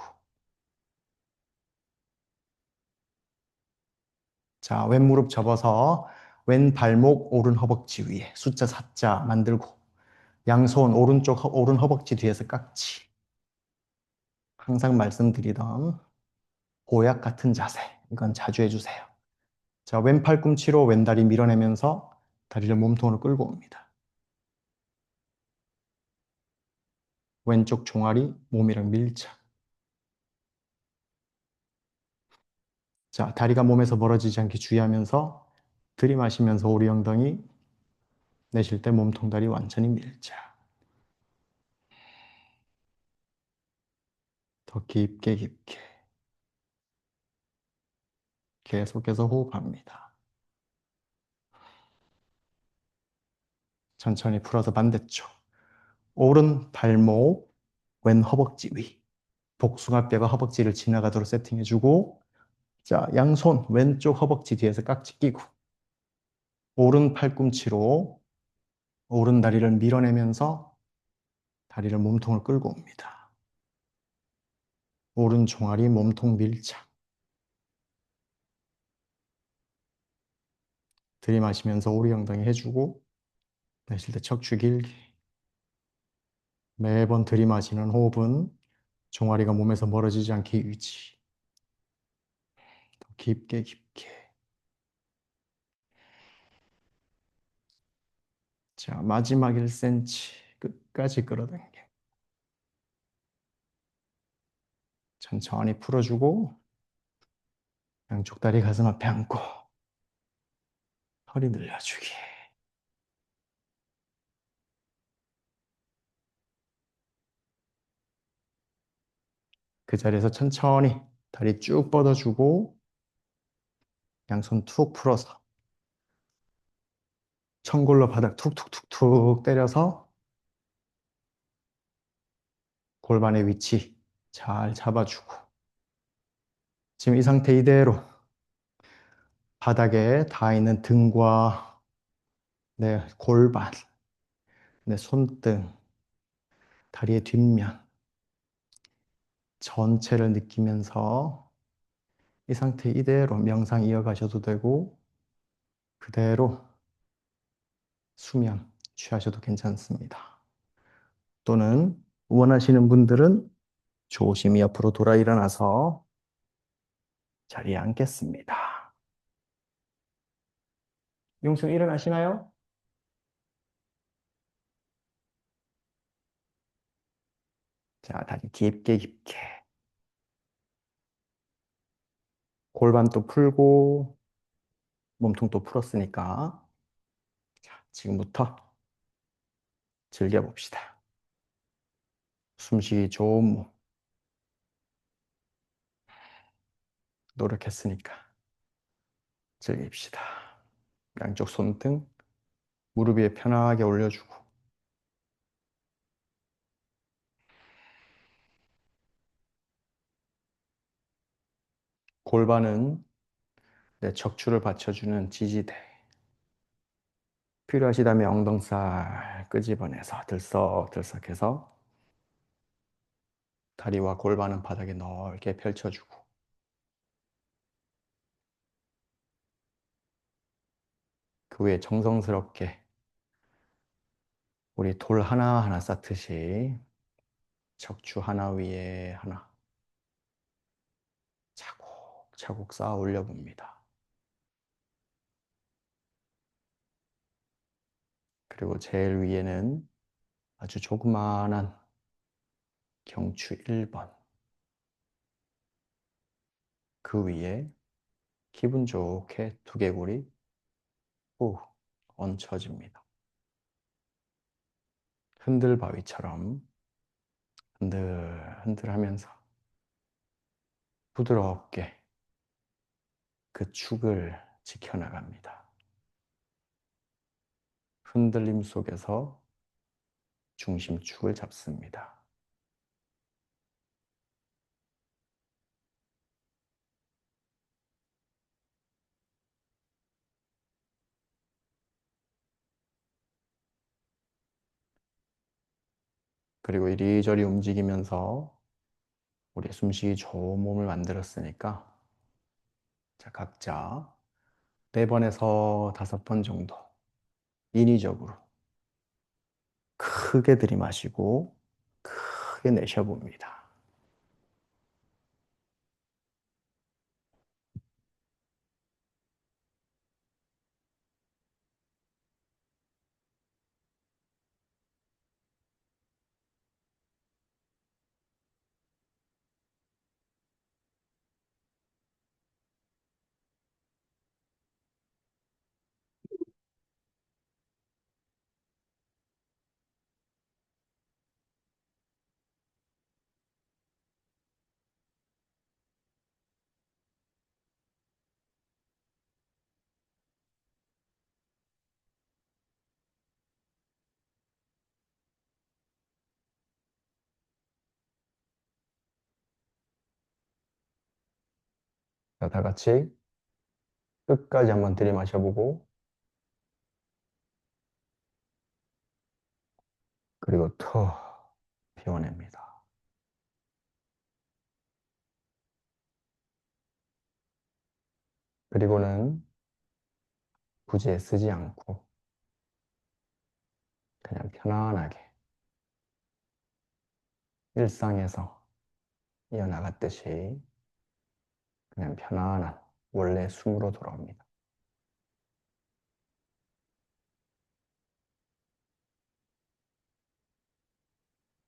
자, 왼 무릎 접어서 왼 발목 오른 허벅지 위에 숫자 4자 만들고 양손 오른 허벅지 뒤에서 깍지. 항상 말씀드리던 보약 같은 자세. 이건 자주 해주세요. 자, 왼 팔꿈치로 왼 다리 밀어내면서 다리를 몸통으로 끌고 옵니다. 왼쪽 종아리 몸이랑 밀착. 자, 다리가 몸에서 멀어지지 않게 주의하면서 들이마시면서 오리 엉덩이, 내쉴 때 몸통 다리 완전히 밀착. 더 깊게 깊게 계속해서 호흡합니다. 천천히 풀어서 반대쪽. 오른 발목, 왼 허벅지 위. 복숭아뼈가 허벅지를 지나가도록 세팅해주고, 자, 양손 왼쪽 허벅지 뒤에서 깍지 끼고, 오른 팔꿈치로 오른 다리를 밀어내면서 다리를 몸통을 끌고 옵니다. 오른 종아리 몸통 밀착. 들이마시면서 오리 엉덩이 해주고, 내쉴 때 척추 길게. 매번 들이마시는 호흡은 종아리가 몸에서 멀어지지 않게 유지. 더 깊게 깊게. 자, 마지막 1cm 끝까지 끌어당겨. 천천히 풀어주고 양쪽 다리 가슴 앞에 안고 허리 늘려주기. 그 자리에서 천천히 다리 쭉 뻗어주고 양손 툭 풀어서 천골로 바닥 툭툭툭툭 때려서 골반의 위치 잘 잡아주고, 지금 이 상태 이대로 바닥에 닿아 있는 등과 내 골반, 내 손등, 다리의 뒷면 전체를 느끼면서 이 상태 이대로 명상 이어가셔도 되고 그대로 수면 취하셔도 괜찮습니다. 또는 원하시는 분들은 조심히 옆으로 돌아 일어나서 자리에 앉겠습니다. 용수 일어나시나요? 자, 다리 깊게 깊게. 골반도 풀고 몸통도 풀었으니까 자, 지금부터 즐겨봅시다. 숨쉬기 좋은 몸 노력했으니까 즐깁시다. 양쪽 손등 무릎 위에 편하게 올려주고 골반은 내 척추를 받쳐주는 지지대. 필요하시다면 엉덩살 끄집어내서 들썩들썩해서 다리와 골반은 바닥에 넓게 펼쳐주고 그 위에 정성스럽게 우리 돌 하나하나 쌓듯이 척추 하나 위에 하나 차곡차곡 쌓아 올려봅니다. 그리고 제일 위에는 아주 조그마한 경추 1번. 그 위에 기분 좋게 두개골이 후 얹혀집니다. 흔들바위처럼 흔들 하면서 부드럽게 그 축을 지켜나갑니다. 흔들림 속에서 중심축을 잡습니다. 그리고 이리저리 움직이면서 우리 숨쉬기 좋은 몸을 만들었으니까 자, 각자 4번에서 5번 정도 인위적으로 크게 들이마시고 크게 내쉬어봅니다. 자, 다 같이 끝까지 한번 들이마셔보고 그리고 吐비워냅니다. 그리고는 굳이 애쓰지 않고 그냥 편안하게 일상에서 이어나갔듯이 그냥 편안한 원래 숨으로 돌아옵니다.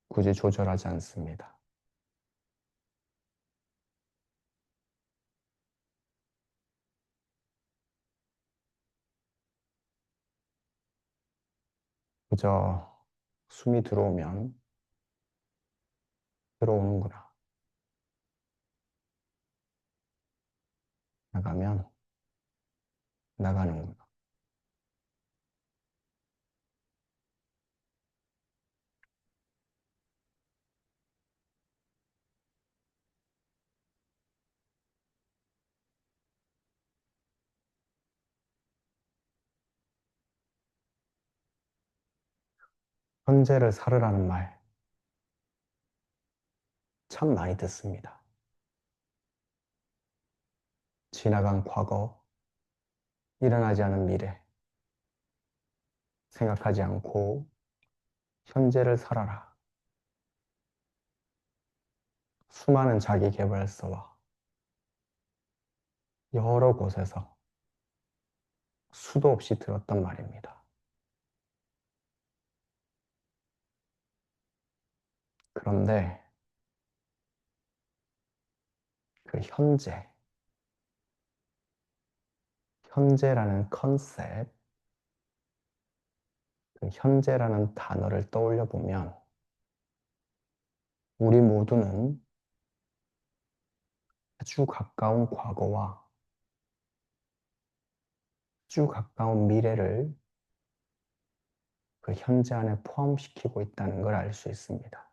굳이 조절하지 않습니다. 그저 숨이 들어오면 들어오는구나. 나가면 나가는구나. 현재를 살으라는 말 참 많이 듣습니다. 지나간 과거, 일어나지 않은 미래 생각하지 않고 현재를 살아라. 수많은 자기 계발서와 여러 곳에서 수도 없이 들었단 말입니다. 그런데 그 현재라는 컨셉, 그 현재라는 단어를 떠올려 보면 우리 모두는 아주 가까운 과거와 아주 가까운 미래를 그 현재 안에 포함시키고 있다는 걸 알 수 있습니다.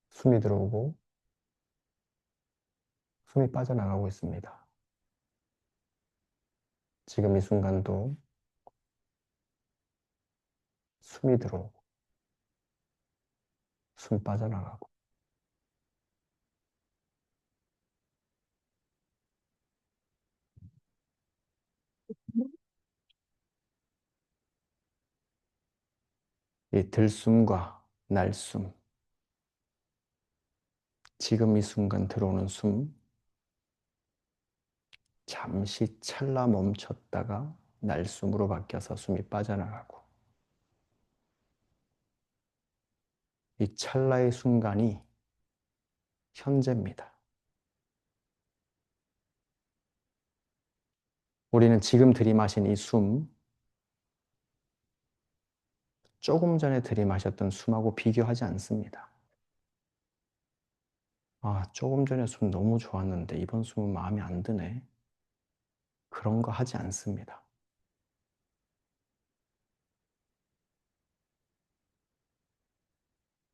숨이 들어오고 숨이 빠져나가고 있습니다. 지금 이 순간도 숨이 들어오고 숨 빠져나가고 이 들숨과 날숨, 지금 이 순간 들어오는 숨, 잠시 찰나 멈췄다가 날숨으로 바뀌어서 숨이 빠져나가고, 이 찰나의 순간이 현재입니다. 우리는 지금 들이마신 이 숨, 조금 전에 들이마셨던 숨하고 비교하지 않습니다. 아, 조금 전에 숨 너무 좋았는데 이번 숨은 마음에 안 드네. 그런 거 하지 않습니다.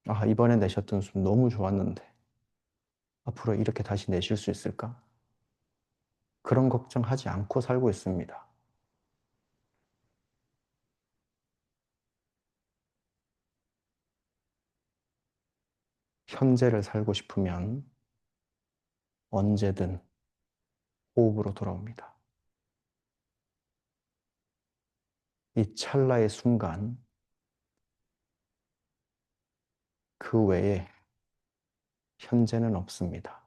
아, 이번에 내셨던 숨 너무 좋았는데 앞으로 이렇게 다시 내쉴 수 있을까? 그런 걱정하지 않고 살고 있습니다. 현재를 살고 싶으면 언제든 호흡으로 돌아옵니다. 이 찰나의 순간, 그 외에 현재는 없습니다.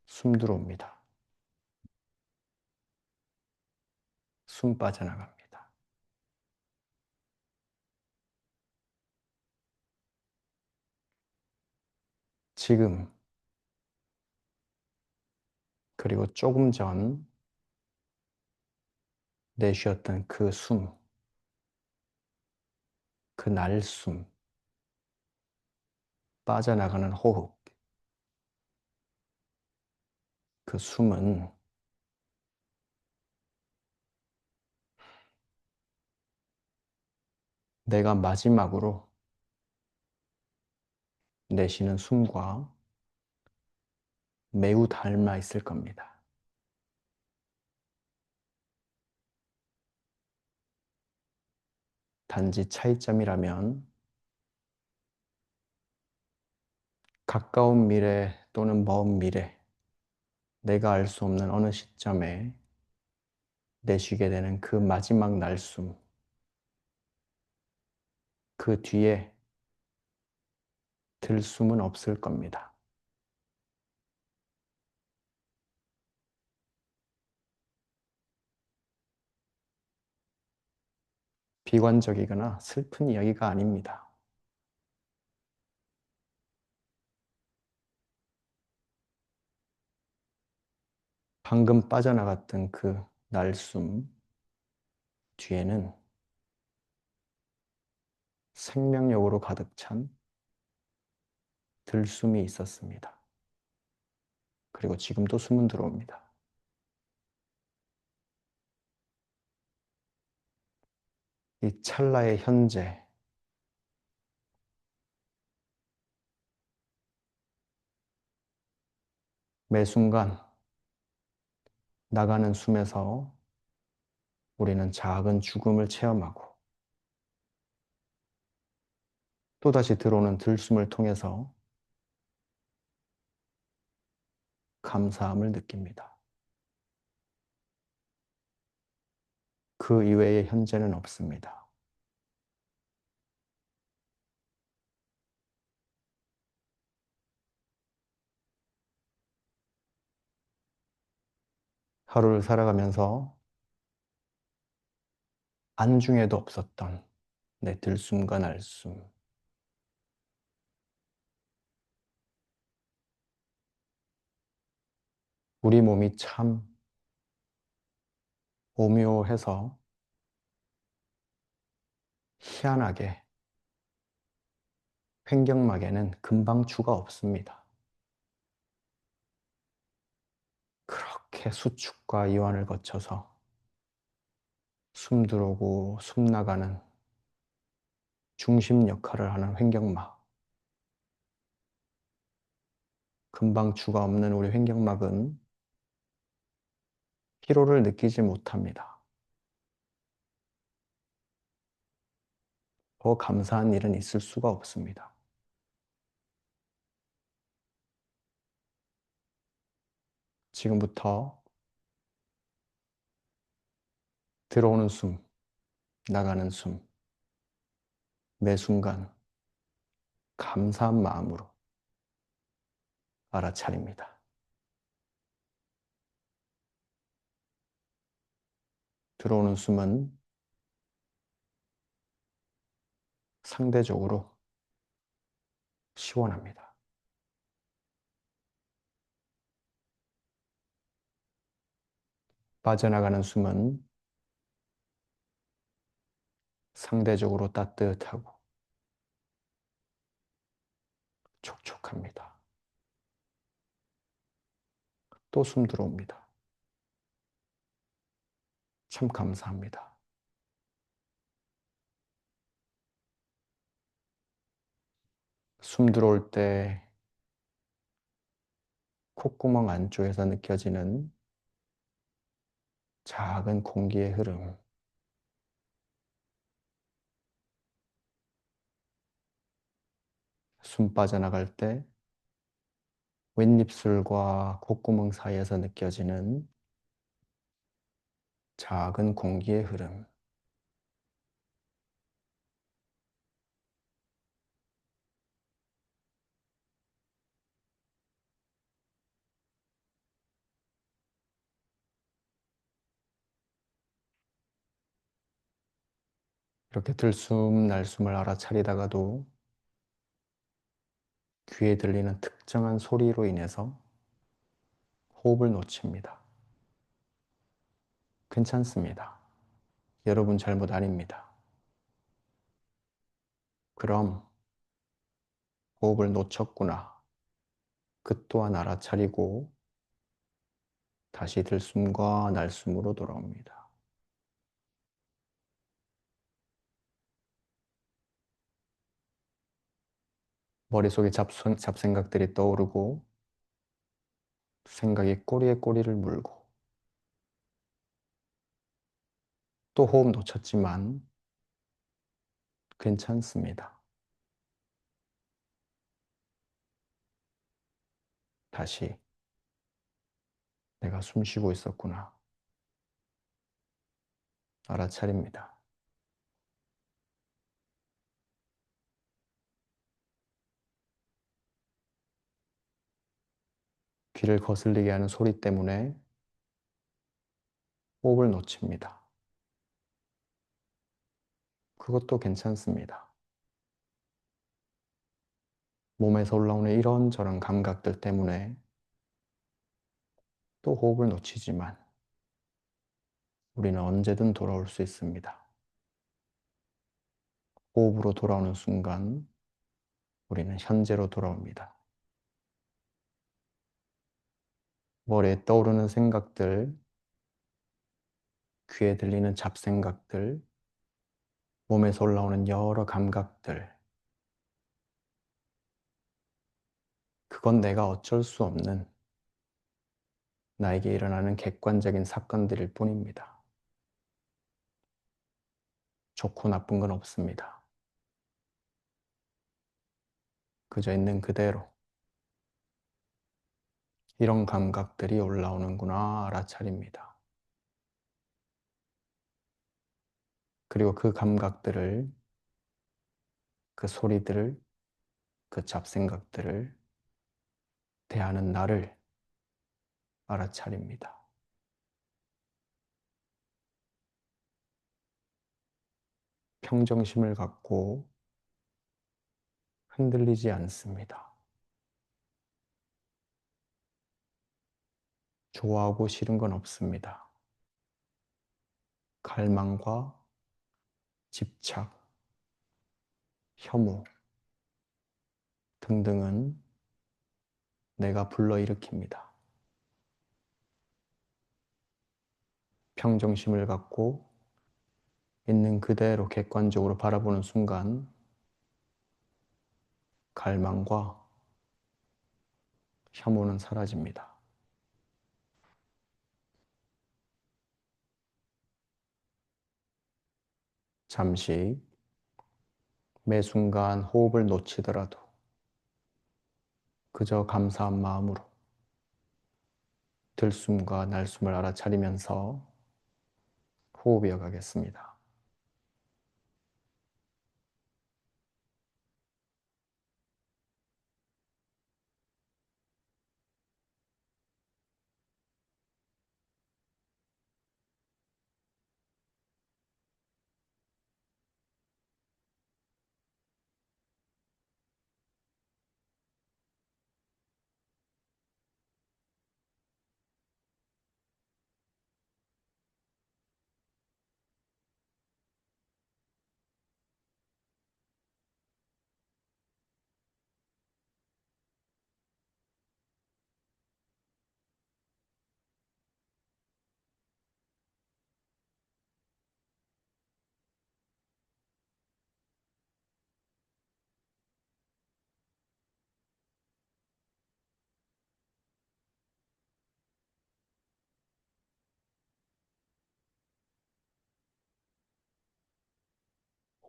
숨 들어옵니다. 숨 빠져나갑니다. 지금, 그리고 조금 전 내쉬었던 그 숨, 그 날숨, 빠져나가는 호흡, 그 숨은 내가 마지막으로 내쉬는 숨과 매우 닮아 있을 겁니다. 단지 차이점이라면 가까운 미래 또는 먼 미래, 내가 알 수 없는 어느 시점에 내쉬게 되는 그 마지막 날숨, 그 뒤에 들숨은 없을 겁니다. 비관적이거나 슬픈 이야기가 아닙니다. 방금 빠져나갔던 그 날숨 뒤에는 생명력으로 가득 찬 들숨이 있었습니다. 그리고 지금도 숨은 들어옵니다. 이 찰나의 현재, 매 순간 나가는 숨에서 우리는 작은 죽음을 체험하고 또다시 들어오는 들숨을 통해서 감사함을 느낍니다. 그 이외의 현재는 없습니다. 하루를 살아가면서 안중에도 없었던 내 들숨과 날숨, 우리 몸이 참 오묘해서 희한하게 횡격막에는 금방추가 없습니다. 그렇게 수축과 이완을 거쳐서 숨 들어오고 숨 나가는 중심 역할을 하는 횡격막. 금방추가 없는 우리 횡격막은 피로를 느끼지 못합니다. 더 감사한 일은 있을 수가 없습니다. 지금부터 들어오는 숨, 나가는 숨, 매 순간 감사한 마음으로 알아차립니다. 들어오는 숨은 상대적으로 시원합니다. 빠져나가는 숨은 상대적으로 따뜻하고 촉촉합니다. 또 숨 들어옵니다. 참 감사합니다. 숨 들어올 때 콧구멍 안쪽에서 느껴지는 작은 공기의 흐름, 숨 빠져나갈 때 윗입술과 콧구멍 사이에서 느껴지는 작은 공기의 흐름, 이렇게 들숨 날숨을 알아차리다가도 귀에 들리는 특정한 소리로 인해서 호흡을 놓칩니다. 괜찮습니다. 여러분 잘못 아닙니다. 그럼 호흡을 놓쳤구나. 그 또한 알아차리고 다시 들숨과 날숨으로 돌아옵니다. 머릿속에 잡생각들이 떠오르고 생각이 꼬리에 꼬리를 물고 또 호흡 놓쳤지만 괜찮습니다. 다시 내가 숨 쉬고 있었구나. 알아차립니다. 귀를 거슬리게 하는 소리 때문에 호흡을 놓칩니다. 그것도 괜찮습니다. 몸에서 올라오는 이런저런 감각들 때문에 또 호흡을 놓치지만 우리는 언제든 돌아올 수 있습니다. 호흡으로 돌아오는 순간 우리는 현재로 돌아옵니다. 머리에 떠오르는 생각들, 귀에 들리는 잡생각들, 몸에서 올라오는 여러 감각들, 그건 내가 어쩔 수 없는 나에게 일어나는 객관적인 사건들일 뿐입니다. 좋고 나쁜 건 없습니다. 그저 있는 그대로 이런 감각들이 올라오는구나 알아차립니다. 그리고 그 감각들을, 그 소리들을, 그 잡생각들을 대하는 나를 알아차립니다. 평정심을 갖고 흔들리지 않습니다. 좋아하고 싫은 건 없습니다. 갈망과 집착, 혐오 등등은 내가 불러일으킵니다. 평정심을 갖고 있는 그대로 객관적으로 바라보는 순간 갈망과 혐오는 사라집니다. 잠시 매 순간 호흡을 놓치더라도 그저 감사한 마음으로 들숨과 날숨을 알아차리면서 호흡 이어가겠습니다.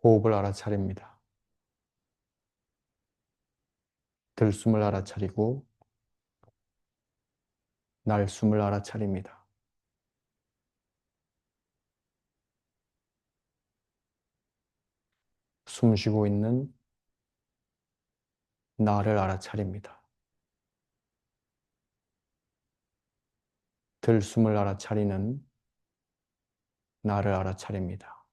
호흡을 알아차립니다. 들숨을 알아차리고 날숨을 알아차립니다. 숨 쉬고 있는 나를 알아차립니다. 들숨을 알아차리는 나를 알아차립니다.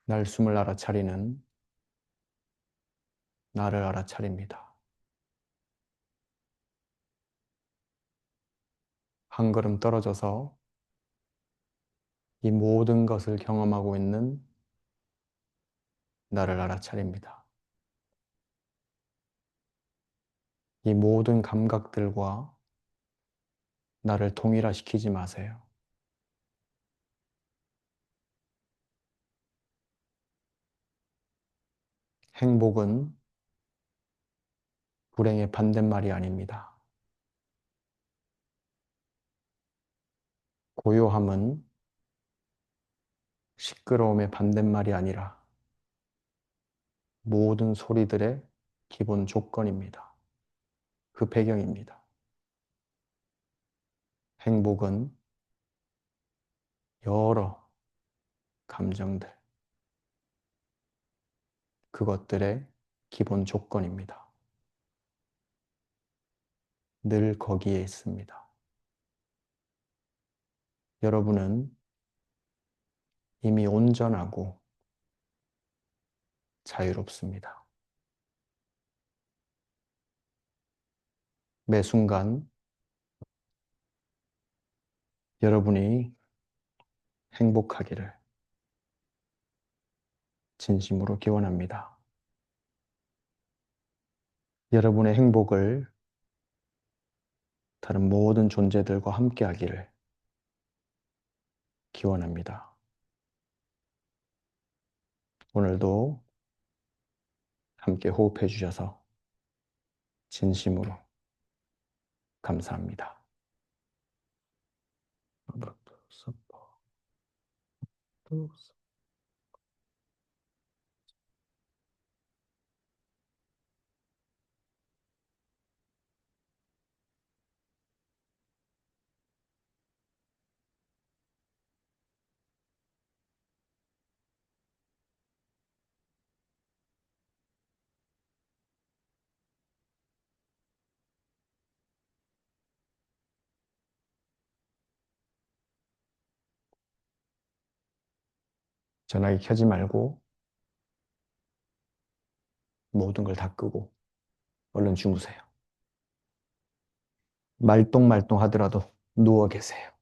날숨을 알아차리는 나를 알아차립니다. 한 걸음 떨어져서 이 모든 것을 경험하고 있는 나를 알아차립니다. 이 모든 감각들과 나를 동일화시키지 마세요. 행복은 불행의 반대말이 아닙니다. 고요함은 시끄러움의 반대말이 아니라 모든 소리들의 기본 조건입니다. 그 배경입니다. 행복은 여러 감정들, 그것들의 기본 조건입니다. 늘 거기에 있습니다. 여러분은 이미 온전하고 자유롭습니다. 매 순간 여러분이 행복하기를 진심으로 기원합니다. 여러분의 행복을 다른 모든 존재들과 함께 하기를 기원합니다. 오늘도 함께 호흡해 주셔서 진심으로 감사합니다. 전화기 켜지 말고 모든 걸 다 끄고 얼른 주무세요. 말똥말똥 하더라도 누워 계세요.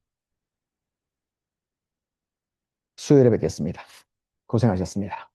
수요일에 뵙겠습니다. 고생하셨습니다.